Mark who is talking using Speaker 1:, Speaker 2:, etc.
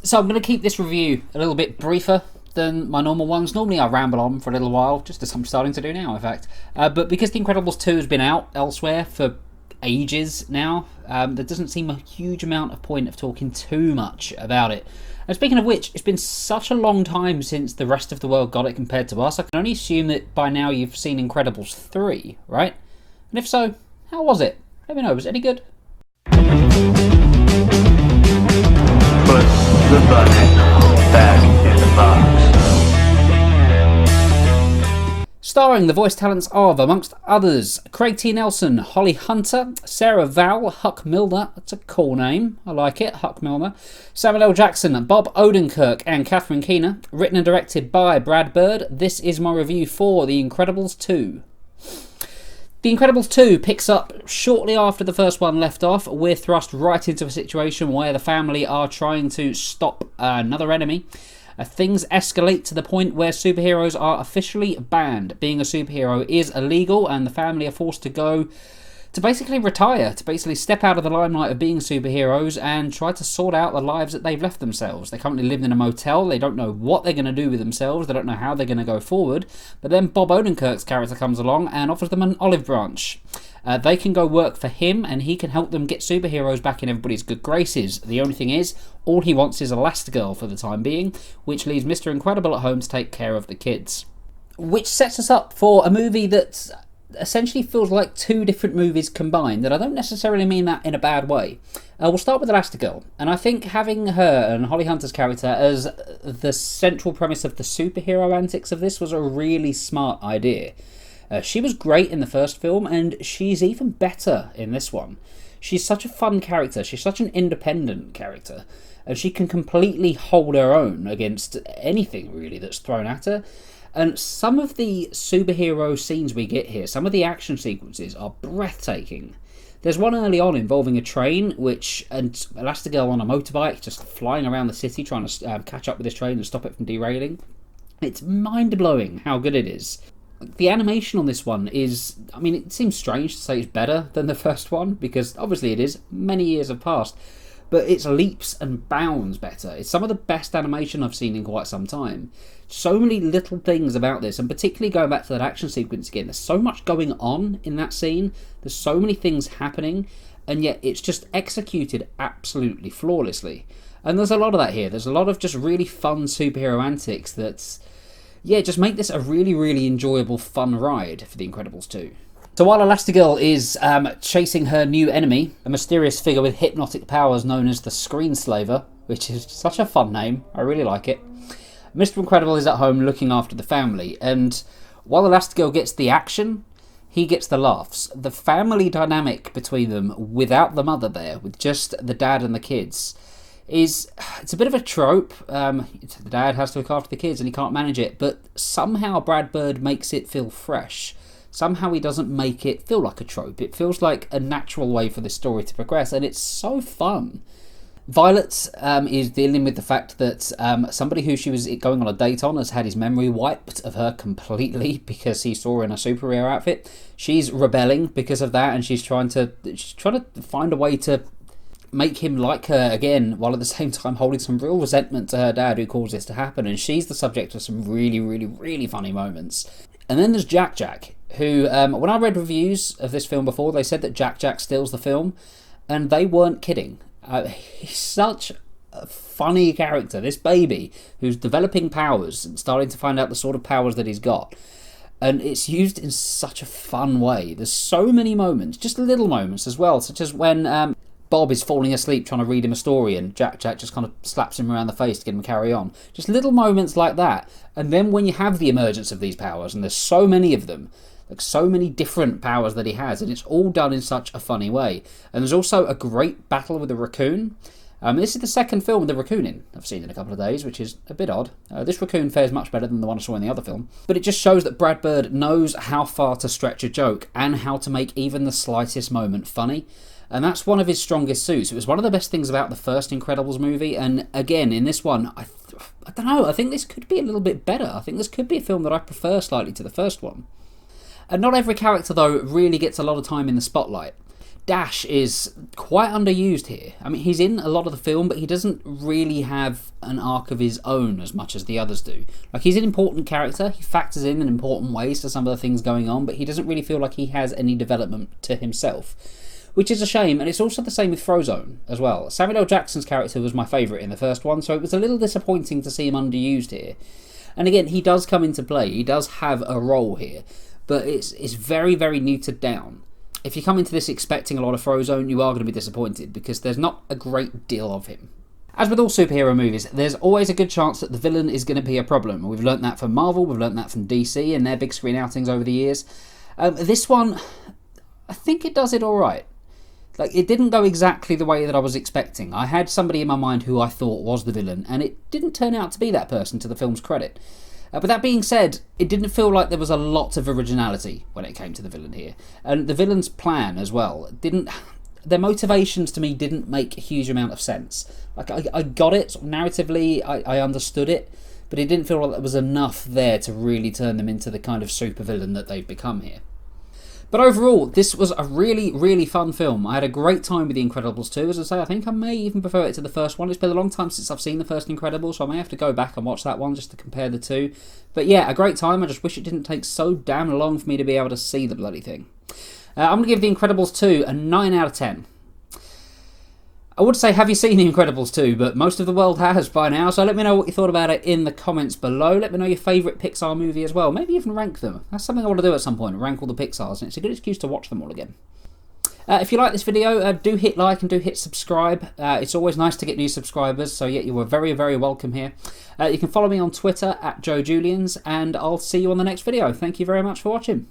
Speaker 1: So I'm going to keep this review a little bit briefer than my normal ones. Normally I ramble on for a little while, just as I'm starting to do now, in fact. But because The Incredibles 2 has been out elsewhere for ages now, there doesn't seem a huge amount of point of talking too much about it. And speaking of which, it's been such a long time since the rest of the world got it compared to us. I can only assume that by now you've seen Incredibles 3, right? And if so, how was it? Let me know, was it any good?
Speaker 2: Put the bunny back in the box.
Speaker 1: Starring the voice talents of, amongst others, Craig T. Nelson, Holly Hunter, Sarah Vowell, Huck Milner, that's a cool name, I like it, Huck Milner, Samuel L. Jackson, Bob Odenkirk and Catherine Keener, written and directed by Brad Bird. This is my review for The Incredibles 2. The Incredibles 2 picks up shortly after the first one left off. We're thrust right into a situation where the family are trying to stop another enemy. Things escalate to the point where superheroes are officially banned. Being a superhero is illegal, and the family are forced to go to basically retire, to basically step out of the limelight of being superheroes and try to sort out the lives that they've left themselves. They currently live in a motel. They don't know what they're going to do with themselves. They don't know how they're going to go forward. But then Bob Odenkirk's character comes along and offers them an olive branch. They can go work for him, and he can help them get superheroes back in everybody's good graces. The only thing is, all he wants is Elastigirl for the time being, which leaves Mr. Incredible at home to take care of the kids. Which sets us up for a movie that essentially feels like two different movies combined, and I don't necessarily mean that in a bad way. We'll start with Elastigirl, and I think having her and Holly Hunter's character as the central premise of the superhero antics of this was a really smart idea. She was great in the first film, and she's even better in this one. She's such a fun character, she's such an independent character, and she can completely hold her own against anything really that's thrown at her. And some of the superhero scenes we get here, some of the action sequences are breathtaking. There's one early on involving a train, and Elastigirl on a motorbike, just flying around the city trying to catch up with this train and stop it from derailing. It's mind-blowing how good it is. The animation on this one is, I mean, it seems strange to say it's better than the first one, because obviously it is, many years have passed, but it's leaps and bounds better. It's some of the best animation I've seen in quite some time. So many little things about this, and particularly going back to that action sequence again, there's so much going on in that scene, there's so many things happening, and yet it's just executed absolutely flawlessly. And there's a lot of that here. There's a lot of just really fun superhero antics that's, just make this a really, really enjoyable, fun ride for The Incredibles 2. So while Elastigirl is chasing her new enemy, a mysterious figure with hypnotic powers known as the Screenslaver, which is such a fun name, I really like it, Mr. Incredible is at home looking after the family, and while Elastigirl gets the action, he gets the laughs. The family dynamic between them, without the mother there, with just the dad and the kids, it's a bit of a trope. The dad has to look after the kids and he can't manage it, but somehow Brad Bird makes it feel fresh. Somehow he doesn't make it feel like a trope. It feels like a natural way for this story to progress, and it's so fun. Violet is dealing with the fact that somebody who she was going on a date on has had his memory wiped of her completely because he saw her in a superhero outfit. She's rebelling because of that, and she's trying to find a way to make him like her again, while at the same time holding some real resentment to her dad who caused this to happen. And she's the subject of some really, really, really funny moments. And then there's Jack Jack, who, when I read reviews of this film before, they said that Jack Jack steals the film, and they weren't kidding. He's such a funny character, this baby who's developing powers and starting to find out the sort of powers that he's got. And it's used in such a fun way. There's so many moments, just little moments as well, such as when Bob is falling asleep trying to read him a story and Jack Jack just kind of slaps him around the face to get him to carry on. Just little moments like that. And then when you have the emergence of these powers, and there's so many of them, like so many different powers that he has, and it's all done in such a funny way. And there's also a great battle with the raccoon. This is the second film with the raccoon in I've seen in a couple of days, which is a bit odd. This raccoon fares much better than the one I saw in the other film. But it just shows that Brad Bird knows how far to stretch a joke and how to make even the slightest moment funny. And that's one of his strongest suits. It was one of the best things about the first Incredibles movie, and again, in this one, I don't know, I think this could be a little bit better. I think this could be a film that I prefer slightly to the first one. And not every character, though, really gets a lot of time in the spotlight. Dash is quite underused here. I mean, he's in a lot of the film, but he doesn't really have an arc of his own as much as the others do. Like, he's an important character, he factors in important ways to some of the things going on, but he doesn't really feel like he has any development to himself, which is a shame. And it's also the same with Frozone as well. Samuel L. Jackson's character was my favourite in the first one, so it was a little disappointing to see him underused here. And again, he does come into play, he does have a role here, but it's very, very neutered down. If you come into this expecting a lot of Frozone, you are going to be disappointed, because there's not a great deal of him. As with all superhero movies, there's always a good chance that the villain is going to be a problem. We've learnt that from Marvel, we've learnt that from DC and their big screen outings over the years. This one, I think it does it alright. Like, it didn't go exactly the way that I was expecting. I had somebody in my mind who I thought was the villain, and it didn't turn out to be that person, to the film's credit. But that being said, it didn't feel like there was a lot of originality when it came to the villain here. And the villain's plan as well their motivations to me didn't make a huge amount of sense. Like, I got it, narratively, I understood it, but it didn't feel like there was enough there to really turn them into the kind of supervillain that they've become here. But overall, this was a really, really fun film. I had a great time with The Incredibles 2. As I say, I think I may even prefer it to the first one. It's been a long time since I've seen the first Incredibles, so I may have to go back and watch that one just to compare the two. But yeah, a great time. I just wish it didn't take so damn long for me to be able to see the bloody thing. I'm going to give The Incredibles 2 a 9 out of 10. I would say, have you seen The Incredibles 2? But most of the world has by now, so let me know what you thought about it in the comments below. Let me know your favourite Pixar movie as well. Maybe even rank them. That's something I want to do at some point, rank all the Pixars, and it's a good excuse to watch them all again. If you like this video, do hit like and do hit subscribe. It's always nice to get new subscribers, so yeah, you are very, very welcome here. You can follow me on Twitter @JoeJulians, and I'll see you on the next video. Thank you very much for watching.